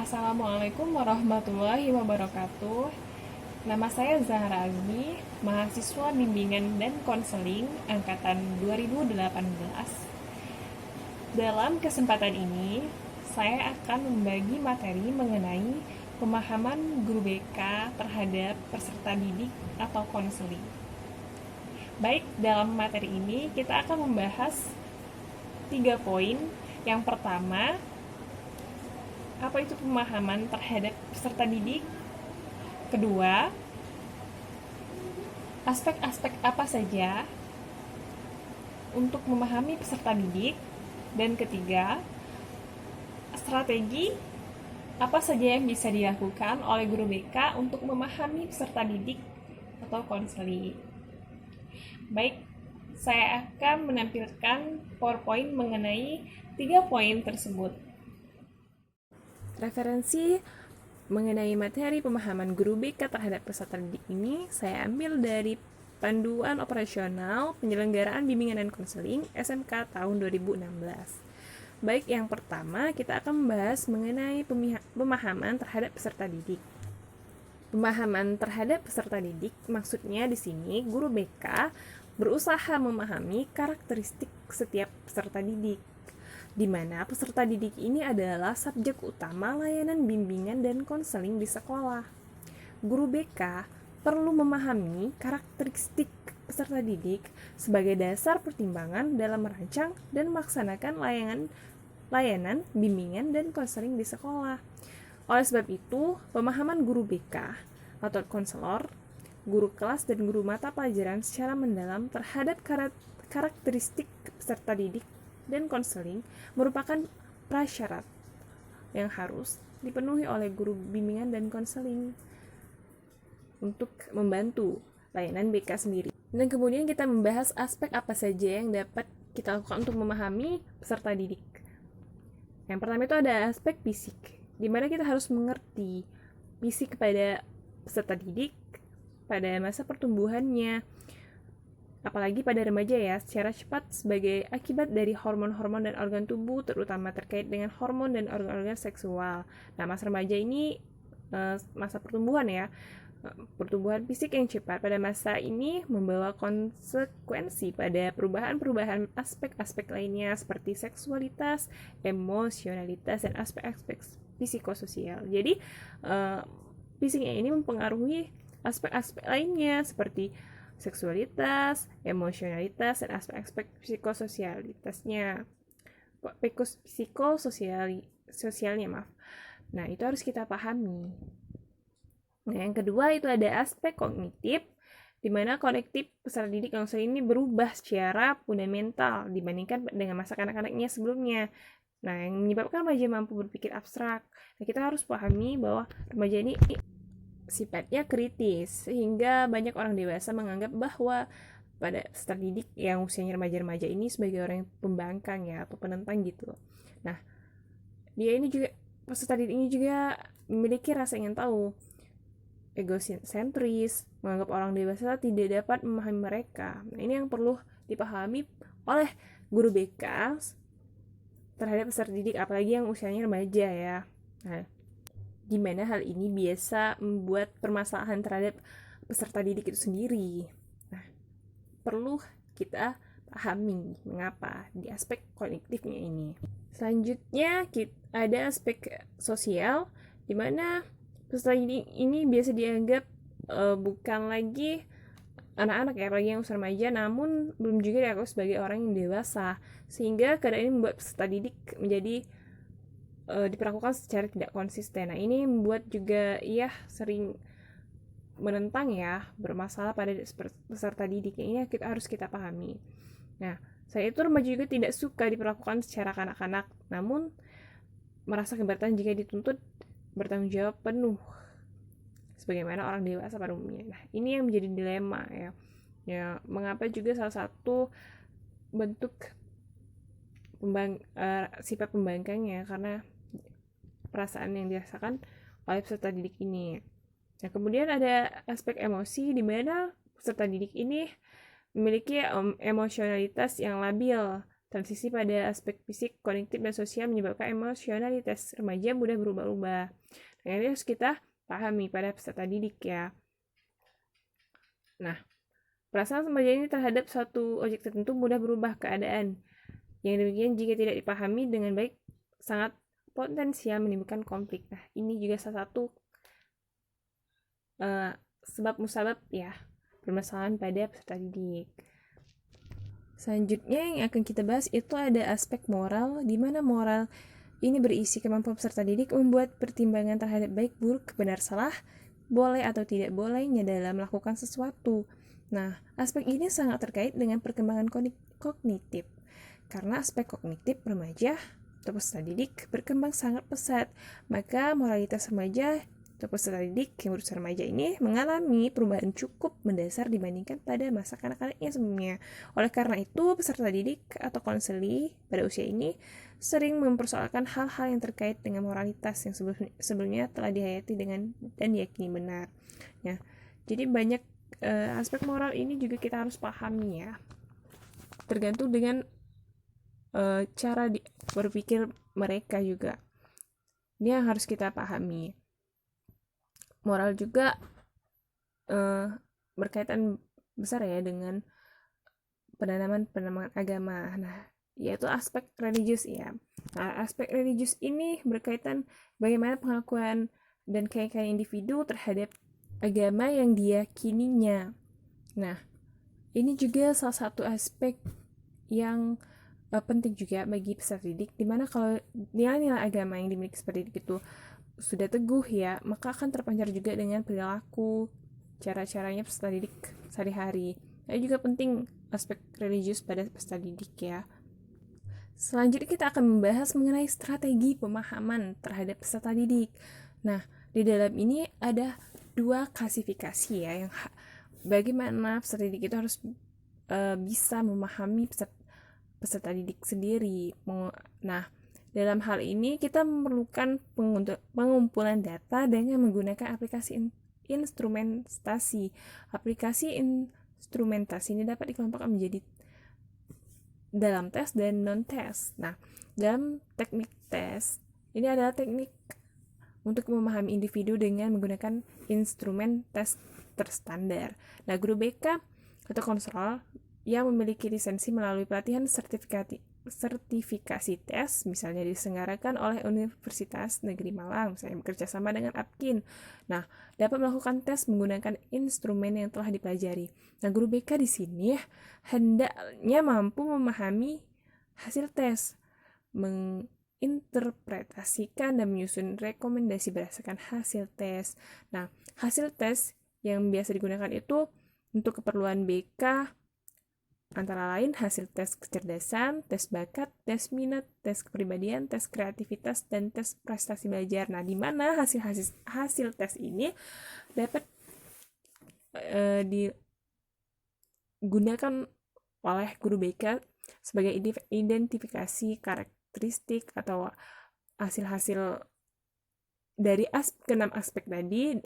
Assalamualaikum warahmatullahi wabarakatuh. Nama saya Zahra Azmi, mahasiswa bimbingan dan konseling angkatan 2018. Dalam kesempatan ini, saya akan membagi materi mengenai pemahaman guru BK terhadap peserta didik atau konseling. Baik, dalam materi ini kita akan membahas 3 poin. Yang pertama, apa itu pemahaman terhadap peserta didik? Kedua, aspek-aspek apa saja untuk memahami peserta didik? Dan ketiga, strategi apa saja yang bisa dilakukan oleh guru BK untuk memahami peserta didik atau konseling. Baik, saya akan menampilkan PowerPoint mengenai 3 poin tersebut. Referensi mengenai materi pemahaman guru BK terhadap peserta didik ini saya ambil dari Panduan Operasional Penyelenggaraan Bimbingan dan Konseling SMK tahun 2016. Baik, yang pertama kita akan membahas mengenai pemahaman terhadap peserta didik. Pemahaman terhadap peserta didik maksudnya di sini guru BK berusaha memahami karakteristik setiap peserta didik, di mana peserta didik ini adalah subjek utama layanan bimbingan dan konseling di sekolah. Guru BK perlu memahami karakteristik peserta didik sebagai dasar pertimbangan dalam merancang dan melaksanakan layanan bimbingan dan konseling di sekolah. Oleh sebab itu, pemahaman guru BK atau konselor, guru kelas dan guru mata pelajaran secara mendalam terhadap karakteristik peserta didik dan konseling merupakan prasyarat yang harus dipenuhi oleh guru bimbingan dan konseling untuk membantu layanan BK sendiri. Dan kemudian kita membahas aspek apa saja yang dapat kita lakukan untuk memahami peserta didik. Yang pertama itu ada aspek fisik, di mana kita harus mengerti fisik pada peserta didik pada masa pertumbuhannya, apalagi pada remaja ya, secara cepat sebagai akibat dari hormon-hormon dan organ tubuh, terutama terkait dengan hormon dan organ-organ seksual. Nah, masa remaja ini masa pertumbuhan ya, pertumbuhan fisik yang cepat pada masa ini membawa konsekuensi pada perubahan-perubahan aspek-aspek lainnya seperti seksualitas, emosionalitas, dan aspek-aspek psikososial. Jadi, fisiknya ini mempengaruhi aspek-aspek lainnya seperti seksualitas, emosionalitas, dan aspek-aspek psikososialitasnya. Psikososialnya, maaf. Nah, itu harus kita pahami. Nah, yang kedua itu ada aspek kognitif, di mana kognitif peserta didik konseling ini berubah secara fundamental dibandingkan dengan masa kanak-kanaknya sebelumnya. Nah, yang menyebabkan remaja mampu berpikir abstrak. Nah, kita harus pahami bahwa remaja ini sifatnya kritis, sehingga banyak orang dewasa menganggap bahwa pada peserta didik yang usianya remaja-remaja ini sebagai orang yang pembangkang ya, atau penentang gitu. Nah, peserta didik ini juga memiliki rasa ingin tahu, egosentris, menganggap orang dewasa tidak dapat memahami mereka. Nah, ini yang perlu dipahami oleh guru BK terhadap peserta didik, apalagi yang usianya remaja ya. Nah, di mana hal ini biasa membuat permasalahan terhadap peserta didik itu sendiri. Nah, perlu kita pahami mengapa di aspek kognitifnya ini. Selanjutnya ada aspek sosial, di mana peserta didik ini biasa dianggap bukan lagi anak-anak ya, apalagi yang usia remaja, namun belum juga dianggap sebagai orang yang dewasa, sehingga keadaan ini membuat peserta didik menjadi diperlakukan secara tidak konsisten. Nah, ini membuat juga ia sering menentang ya, bermasalah pada peserta didik. Ini harus kita pahami. Nah, saya itu remaja juga tidak suka diperlakukan secara kanak-kanak, namun merasa keberatan jika dituntut bertanggung jawab penuh sebagaimana orang dewasa pada umumnya. Nah, ini yang menjadi dilema ya. Ya, mengapa juga salah satu bentuk sifat pembangkangnya karena perasaan yang dirasakan oleh peserta didik ini. Nah, kemudian ada aspek emosi, di mana peserta didik ini memiliki emosionalitas yang labil Transisi pada aspek fisik, kognitif, dan sosial menyebabkan emosionalitas remaja mudah berubah-ubah. Nah, ini harus kita pahami pada peserta didik ya. Nah, perasaan remaja ini terhadap suatu objek tertentu mudah berubah keadaan. Yang demikian jika tidak dipahami dengan baik sangat potensial menimbulkan konflik. Nah, ini juga salah satu sebab musabab ya permasalahan pada peserta didik. Selanjutnya yang akan kita bahas itu ada aspek moral, di mana moral ini berisi kemampuan peserta didik membuat pertimbangan terhadap baik buruk, benar salah, boleh atau tidak bolehnya dalam melakukan sesuatu. Nah, aspek ini sangat terkait dengan perkembangan kognitif. Karena aspek kognitif remaja atau peserta didik berkembang sangat pesat, maka moralitas remaja atau peserta didik yang berusia remaja ini mengalami perubahan cukup mendasar dibandingkan pada masa kanak-kanaknya sebelumnya. Oleh karena itu, peserta didik atau konseli pada usia ini sering mempersoalkan hal-hal yang terkait dengan moralitas yang sebelumnya telah dihayati dengan dan diyakini benar. Ya, jadi banyak aspek moral ini juga kita harus pahami ya. Tergantung dengan cara berpikir mereka juga. Ini yang harus kita pahami. Moral juga berkaitan besar ya dengan penanaman agama. Nah, yaitu aspek religius ya. Nah, aspek religius ini berkaitan bagaimana pengakuan dan keyakinan individu terhadap agama yang diyakininya. Nah, ini juga salah satu aspek yang penting juga bagi peserta didik, dimana kalau nilai-nilai agama yang dimiliki peserta didik itu sudah teguh ya, maka akan terpancar juga dengan perilaku, cara-caranya peserta didik sehari-hari. Ini juga penting aspek religius pada peserta didik ya. Selanjutnya kita akan membahas mengenai strategi pemahaman terhadap peserta didik. Nah, di dalam ini ada 2 klasifikasi ya, yang bagaimana peserta didik itu harus bisa memahami peserta didik sendiri. Nah, dalam hal ini kita memerlukan pengumpulan data dengan menggunakan aplikasi instrumentasi. Aplikasi instrumentasi ini dapat dikelompokkan menjadi dalam tes dan non-tes. Nah, dalam teknik tes, ini adalah teknik untuk memahami individu dengan menggunakan instrumen tes terstandar. Nah, guru BK atau konselor yang memiliki lisensi melalui pelatihan sertifikasi tes, misalnya diselenggarakan oleh Universitas Negeri Malang, misalnya bekerja sama dengan Apkin. Nah, dapat melakukan tes menggunakan instrumen yang telah dipelajari. Nah, guru BK di sini hendaknya mampu memahami hasil tes, menginterpretasikan dan menyusun rekomendasi berdasarkan hasil tes. Nah, hasil tes yang biasa digunakan itu untuk keperluan BK antara lain hasil tes kecerdasan, tes bakat, tes minat, tes kepribadian, tes kreativitas, dan tes prestasi belajar. Nah, di mana hasil tes ini dapat digunakan oleh guru BK sebagai identifikasi karakteristik atau hasil-hasil dari 6 aspek tadi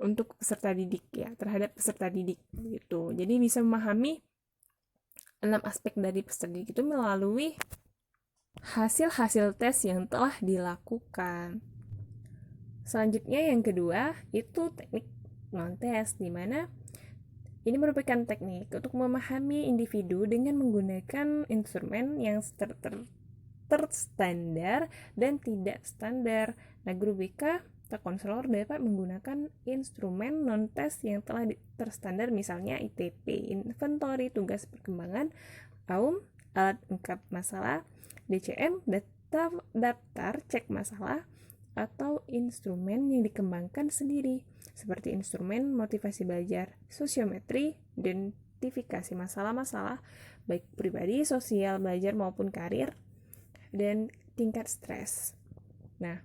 untuk peserta didik ya, terhadap peserta didik gitu. Jadi bisa memahami 6 aspek dari peserta didik itu melalui hasil-hasil tes yang telah dilakukan. Selanjutnya yang kedua itu teknik non-tes, di mana ini merupakan teknik untuk memahami individu dengan menggunakan instrumen yang terstandar dan tidak standar. Nah, guru BK atau konselor dapat menggunakan instrumen non-tes yang telah terstandar, misalnya ITP, inventory tugas perkembangan, AUM, alat ungkap masalah, DCM, daftar cek masalah, atau instrumen yang dikembangkan sendiri, seperti instrumen motivasi belajar, sosiometri, identifikasi masalah-masalah, baik pribadi, sosial, belajar maupun karir, dan tingkat stres. Nah,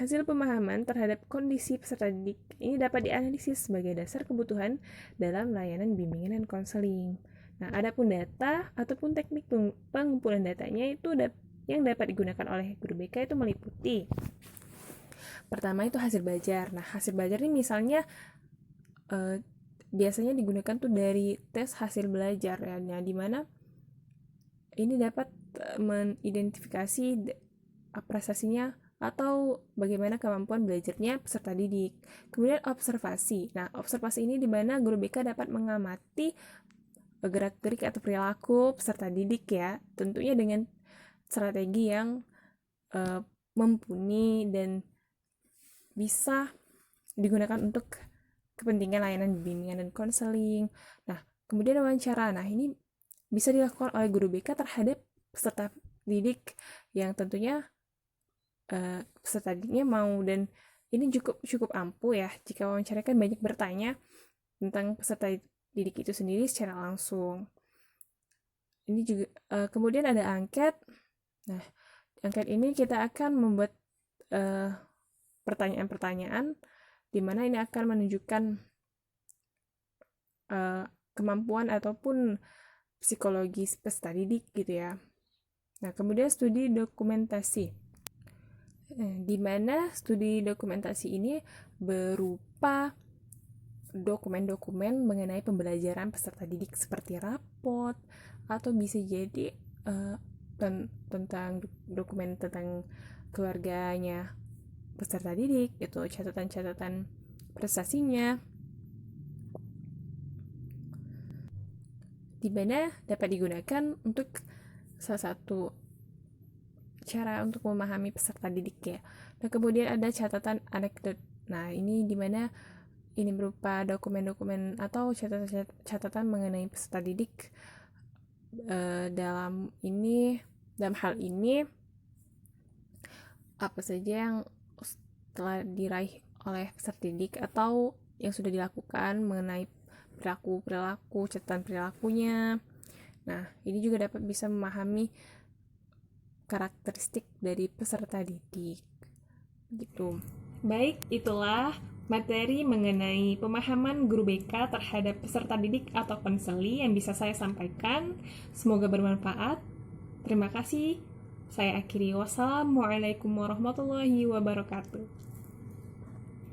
hasil pemahaman terhadap kondisi peserta didik ini dapat dianalisis sebagai dasar kebutuhan dalam layanan bimbingan dan konseling. Nah, adapun data ataupun teknik pengumpulan datanya itu yang dapat digunakan oleh guru BK itu meliputi pertama itu hasil belajar. Nah, hasil belajar ini misalnya biasanya digunakan tuh dari tes hasil belajar ya, di mana ini dapat mengidentifikasi prestasinya atau bagaimana kemampuan belajarnya peserta didik. Kemudian observasi. Nah, observasi ini di mana guru BK dapat mengamati gerak-gerik atau perilaku peserta didik ya, tentunya dengan strategi yang mumpuni dan bisa digunakan untuk kepentingan layanan bimbingan dan konseling. Nah, kemudian wawancara. Nah, ini bisa dilakukan oleh guru BK terhadap peserta didik yang tentunya peserta didiknya mau, dan ini cukup ampuh ya jika wawancara kan banyak bertanya tentang peserta didik itu sendiri secara langsung. Ini juga kemudian ada angket. Nah, angket ini kita akan membuat pertanyaan-pertanyaan di mana ini akan menunjukkan kemampuan ataupun psikologis peserta didik gitu ya. Nah, kemudian studi dokumentasi. Di mana studi dokumentasi ini berupa dokumen-dokumen mengenai pembelajaran peserta didik seperti raport, atau bisa jadi tentang dokumen tentang keluarganya peserta didik, itu catatan-catatan prestasinya, di mana dapat digunakan untuk salah satu cara untuk memahami peserta didik ya. Nah, kemudian ada catatan anekdot. Nah, ini dimana ini berupa dokumen-dokumen atau catatan mengenai peserta didik. Dalam hal ini apa saja yang telah diraih oleh peserta didik atau yang sudah dilakukan mengenai perilaku, catatan perilakunya. Nah, ini juga dapat bisa memahami karakteristik dari peserta didik gitu. Baik, itulah materi mengenai pemahaman guru BK terhadap peserta didik atau konseli yang bisa saya sampaikan. Semoga bermanfaat. Terima kasih. Saya akhiri. Wassalamualaikum warahmatullahi wabarakatuh.